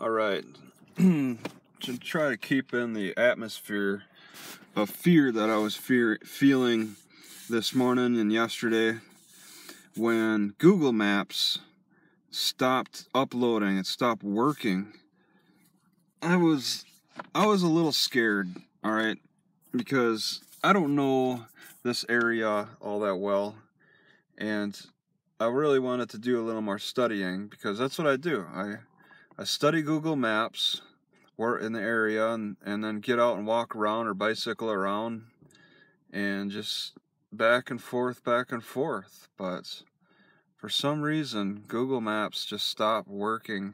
Alright, to try to keep in the atmosphere of fear that I was feeling this morning and yesterday when Google Maps stopped uploading, it stopped working. I was a little scared, alright, because I don't know this area all that well, and I really wanted to do a little more studying because that's what I do. I study Google Maps, we're in the area, and then get out and walk around or bicycle around and just back and forth. But for some reason, Google Maps just stopped working.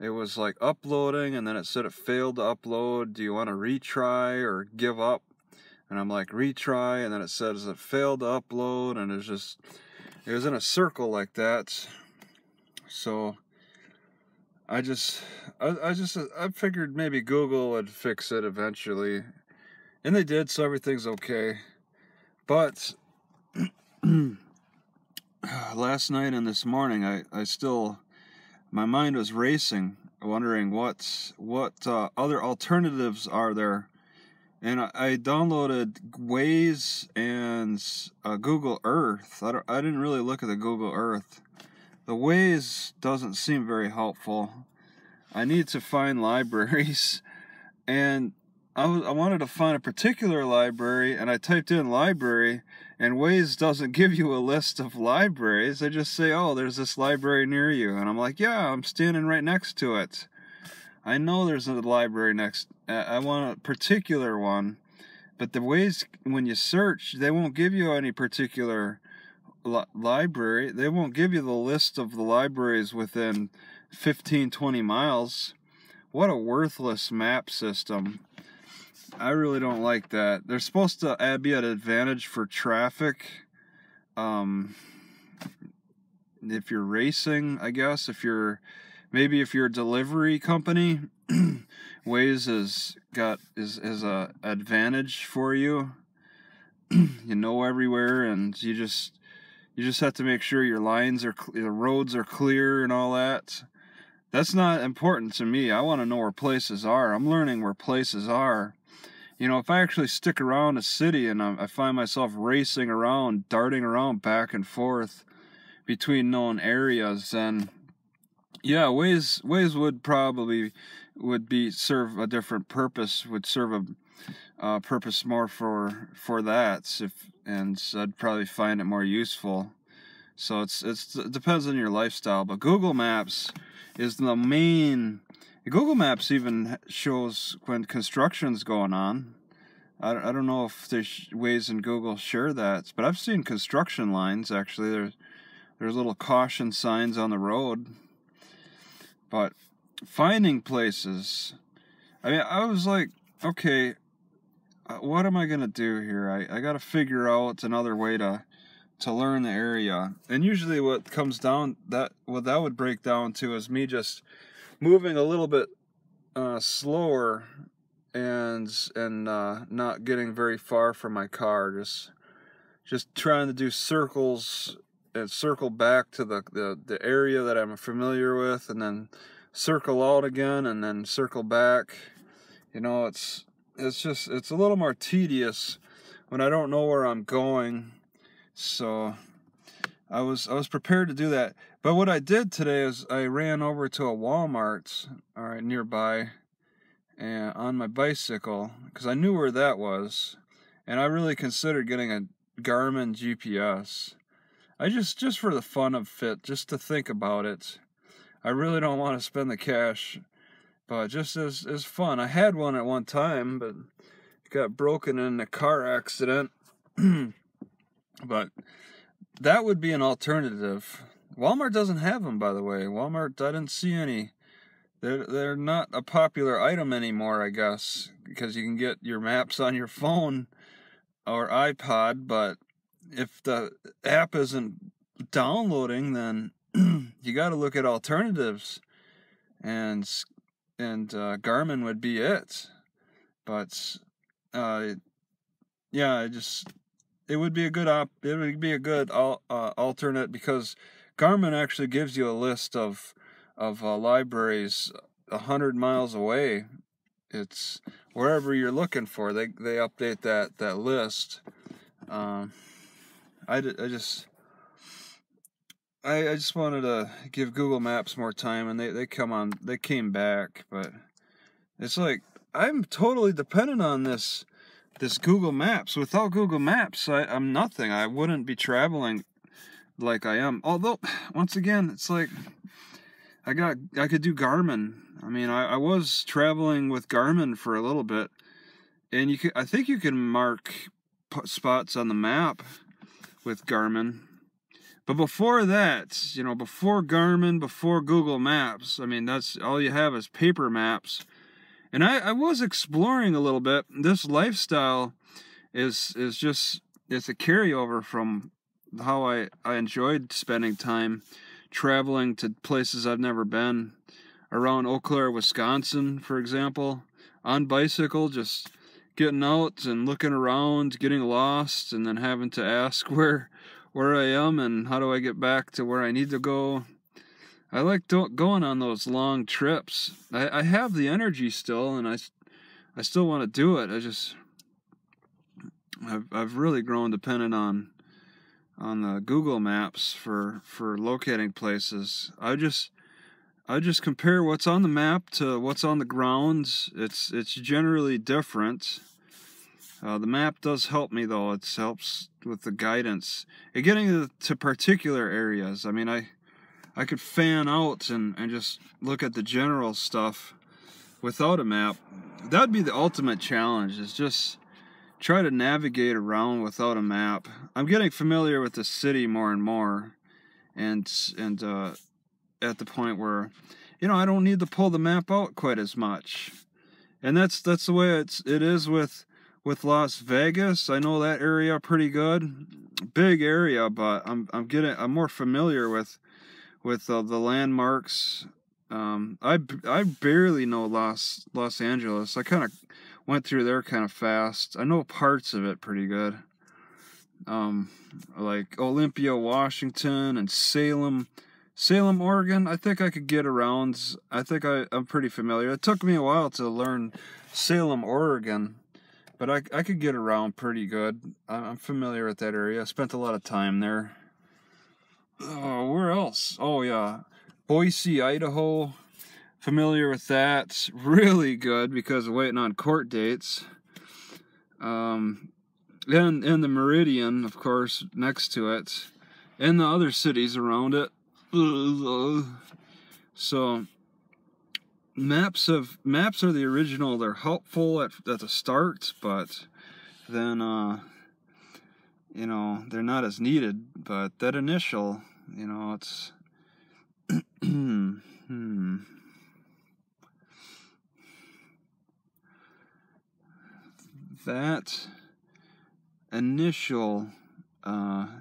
It was like uploading, and then it said it failed to upload. Do you want to retry or give up? And I'm like, retry, and then it says it failed to upload, and it was in a circle like that. So I figured maybe Google would fix it eventually, and they did, so everything's okay. But last night and this morning, my mind was racing, wondering what other alternatives are there. And I downloaded Waze and Google Earth. I didn't really look at the Google Earth. The Waze doesn't seem very helpful. I need to find libraries, and I wanted to find a particular library, and I typed in library, and Waze doesn't give you a list of libraries. They just say, oh, there's this library near you, and I'm like, yeah, I'm standing right next to it. I know there's a library next. I want a particular one, but the Waze, when you search, they won't give you any particular library. They won't give you the list of the libraries within 15-20 miles. What a worthless map system. I really don't like that. They're supposed to be an advantage for traffic. If you're racing, I guess. If you're a delivery company, Waze is a advantage for you. You know everywhere, and you just have to make sure your roads are clear and all that. That's not important to me. I want to know where places are. I'm learning where places are. You know, if I actually stick around a city and I find myself racing around, darting around back and forth between known areas, then yeah, Waze would probably serve a different purpose. Would serve a purpose more for that. And I'd probably find it more useful. So it depends on your lifestyle. But Google Maps is the main. Google Maps even shows when construction's going on. I don't know if Waze and Google share that, but I've seen construction lines. Actually, there's little caution signs on the road. But finding places, I mean, I was like, okay, what am I gonna do here? I gotta figure out another way to learn the area. And usually what comes down, what that would break down to is me just moving a little bit slower and not getting very far from my car, just trying to do circles and circle back to the area that I'm familiar with, and then circle out again, and then circle back. You know, it's a little more tedious when I don't know where I'm going. So I was prepared to do that. But what I did today is I ran over to a Walmart, all right, nearby, and on my bicycle, because I knew where that was, and I really considered getting a Garmin GPS. I just for the fun of it, just to think about it. I really don't want to spend the cash, but just as fun. I had one at one time, but it got broken in a car accident. But that would be an alternative. Walmart doesn't have them, by the way. Walmart, I didn't see any. They're not a popular item anymore, I guess, because you can get your maps on your phone or iPod, but if the app isn't downloading, then you got to look at alternatives, and Garmin would be it. But yeah, it would be a good alternate, because Garmin actually gives you a list of libraries 100 miles away. It's wherever you're looking for. They update that list. I just wanted to give Google Maps more time, and they came back, but it's like I'm totally dependent on this Google Maps. Without Google Maps, I'm nothing. I wouldn't be traveling like I am. Although, once again, it's like I could do Garmin. I mean, I was traveling with Garmin for a little bit, and I think you can mark spots on the map with Garmin. But before that, before Garmin, before Google Maps, I mean, that's all you have is paper maps. And I was exploring a little bit. This lifestyle is just, it's a carryover from how I enjoyed spending time traveling to places I've never been. Around Eau Claire, Wisconsin, for example, on bicycle, just getting out and looking around, getting lost, and then having to ask where I am and how do I get back to where I need to go. I like going on those long trips. I have the energy still, and I still want to do it. I've really grown dependent on the Google Maps for locating places. I just compare what's on the map to what's on the ground. It's generally different. The map does help me, though. It helps with the guidance. And getting to particular areas. I mean, I could fan out and just look at the general stuff without a map. That'd be the ultimate challenge, is just try to navigate around without a map. I'm getting familiar with the city more and more, and at the point where, I don't need to pull the map out quite as much. And that's the way it is with Las Vegas. I know that area pretty good. Big area, but I'm more familiar with the landmarks. I barely know Los Angeles. I kind of went through there kind of fast. I know parts of it pretty good. Like Olympia, Washington, and Salem, Oregon. I think I could get around. I think I'm pretty familiar. It took me a while to learn Salem, Oregon, but I could get around pretty good. I'm familiar with that area. I spent a lot of time there. Oh, where else? Oh, yeah. Boise, Idaho. Familiar with that. Really good because of waiting on court dates. And the Meridian, of course, next to it. And the other cities around it. So, maps are the original. They're helpful at the start, but then, they're not as needed. But that initial, it's... That initial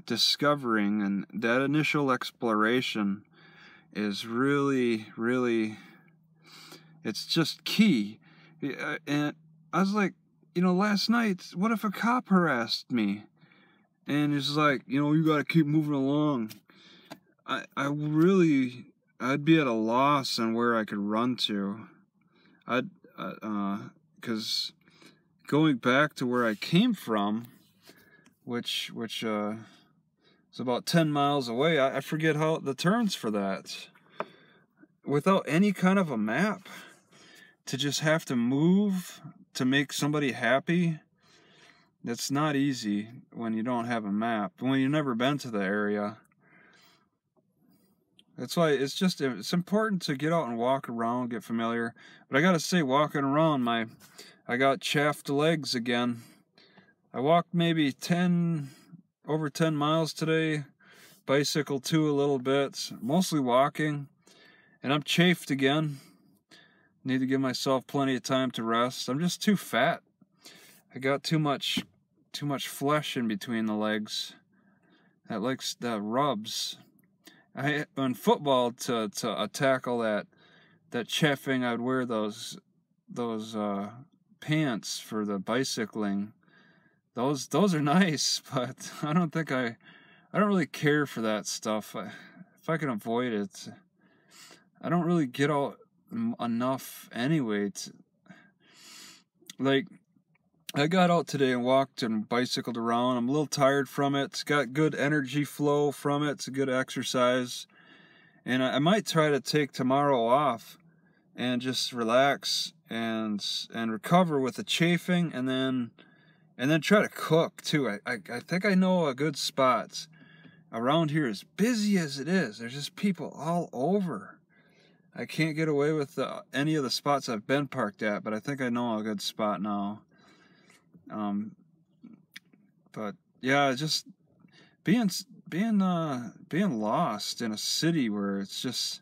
discovering and that initial exploration is really, really, it's just key. And I was like, last night, what if a cop harassed me? And it's like, you gotta keep moving along. I'd be at a loss on where I could run to. Because going back to where I came from, which is about 10 miles away, I forget how the turns for that. Without any kind of a map, to just have to move to make somebody happy, that's not easy when you don't have a map, when you've never been to the area. That's why it's important to get out and walk around, get familiar. But I gotta say, walking around, I got chaffed legs again. I walked maybe over 10 miles today, bicycle too a little bit, mostly walking, and I'm chafed again. Need to give myself plenty of time to rest. I'm just too fat. I got too much flesh in between the legs. That rubs. On football, to tackle that chafing, I'd wear those pants for the bicycling. Those are nice, but I don't really care for that stuff. If I can avoid it, I don't really get out enough anyway. Like, I got out today and walked and bicycled around. I'm a little tired from it. It's got good energy flow from it. It's a good exercise. And I might try to take tomorrow off and just relax and recover with the chafing, and then try to cook too. I think I know a good spot around here. As busy as it is, there's just people all over. I can't get away with any of the spots I've been parked at, but I think I know a good spot now. But yeah, just being lost in a city where it's just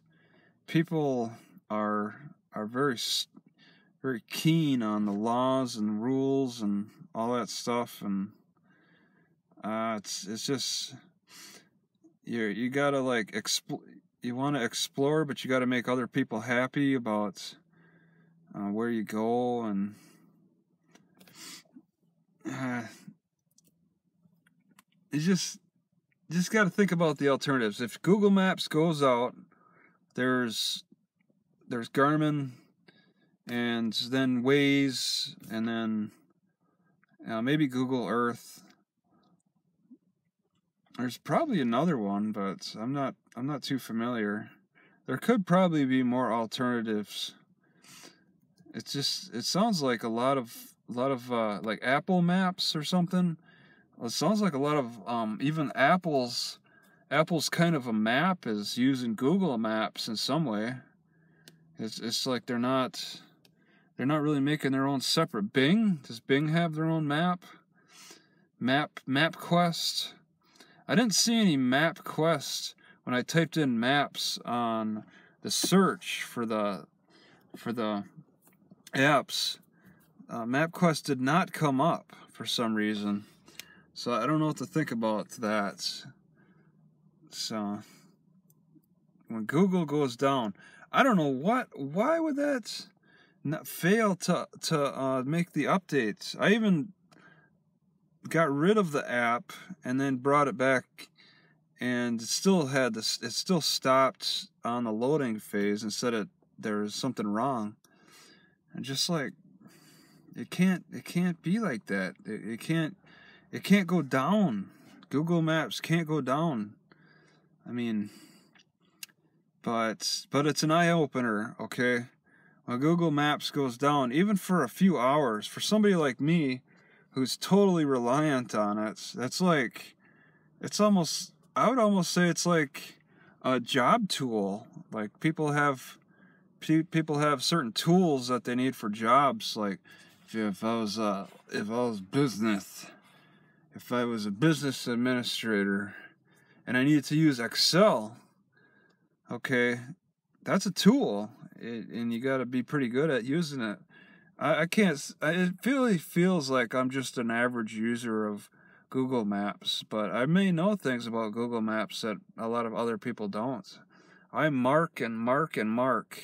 people are very keen on the laws and rules and all that stuff, and it's just you gotta like you want to explore, but you got to make other people happy about where you go, and you just got to think about the alternatives. If Google Maps goes out, there's Garmin, and then Waze, and then maybe Google Earth. There's probably another one, but I'm not too familiar. There could probably be more alternatives. It sounds like a lot of like Apple Maps or something. It sounds like a lot of even Apple's kind of a map is using Google Maps in some way. It's like they're not really making their own separate. Bing, does Bing have their own map? MapQuest. I didn't see any MapQuest when I typed in maps on the search for the apps. MapQuest did not come up for some reason, so I don't know what to think about that. So when Google goes down, I don't know why would that not fail to make the updates. I even got rid of the app and then brought it back, and it still stopped on the loading phase and said there was something wrong. And just like, it can't be like that. It can't go down. Google Maps can't go down. I mean, but it's an eye opener, okay? When Google Maps goes down, even for a few hours, for somebody like me who's totally reliant on it, that's like, I would almost say it's like a job tool. Like people have certain tools that they need for jobs. Like if I was a business administrator and I needed to use Excel, okay, that's a tool, and you got to be pretty good at using it. I can't. It really feels like I'm just an average user of Google Maps, but I may know things about Google Maps that a lot of other people don't. I mark and mark and mark.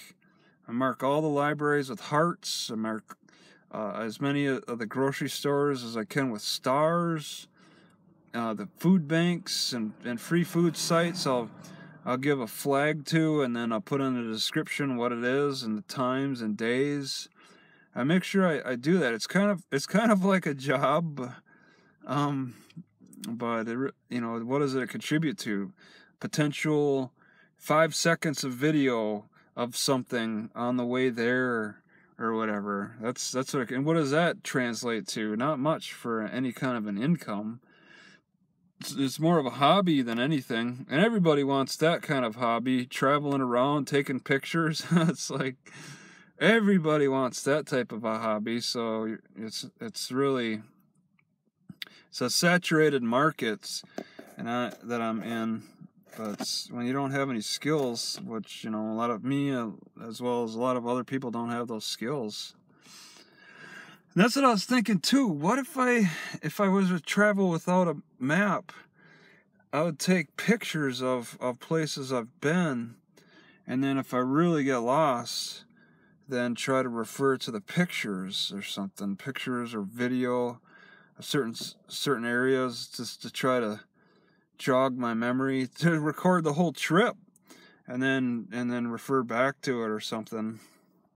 I mark all the libraries with hearts. I mark as many of the grocery stores as I can with stars. The food banks and free food sites I'll give a flag to, and then I'll put in the description what it is and the times and days. I make sure I do that. It's kind of like a job, but what does it contribute to? Potential 5 seconds of video of something on the way there or whatever. That's what. And what does that translate to? Not much for any kind of an income. It's more of a hobby than anything, and everybody wants that kind of hobby, traveling around, taking pictures. It's like everybody wants that type of a hobby, so it's a saturated market that I'm in. But when you don't have any skills, which a lot of me as well as a lot of other people don't have those skills. And that's what I was thinking too. What if I was to travel without a map? I would take pictures of places I've been, and then if I really get lost, then try to refer to the pictures or something, pictures or video of certain areas, just to try to jog my memory, to record the whole trip, and then refer back to it or something.